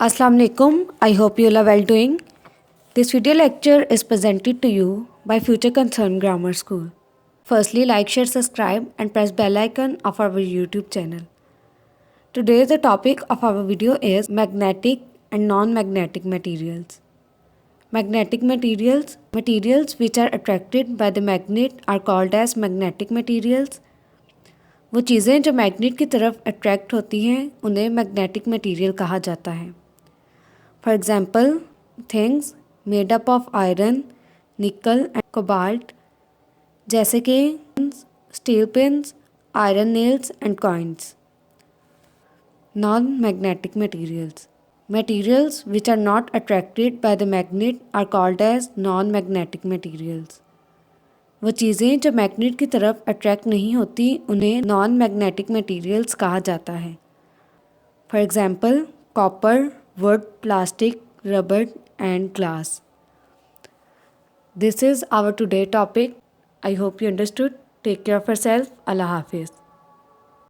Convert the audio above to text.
Assalamu alaikum. I hope you all are well doing. This video lecture is presented to you by Future Concern Grammar School. Firstly, like, share, subscribe and press bell icon of our YouTube channel. Today the topic of our video is magnetic and non-magnetic materials. Magnetic materials, materials which are attracted by the magnet are called as magnetic materials. वो चीज़ें जो magnet की तरफ attract होती हैं उन्हें magnetic material कहा जाता है. For example things made up of iron, nickel and cobalt, जैसे कि steel pins, iron nails and coins. Non magnetic materials, materials which are not attracted by the magnet are called as non magnetic materials. वो चीज़ें जो magnet की तरफ attract नहीं होती उन्हें नॉन मैग्नेटिक मटेरियल्स कहा जाता है. For example copper, wood, plastic, rubber and glass. This is our today topic. I hope you understood. Take care of yourself. अल्लाह हाफिज़.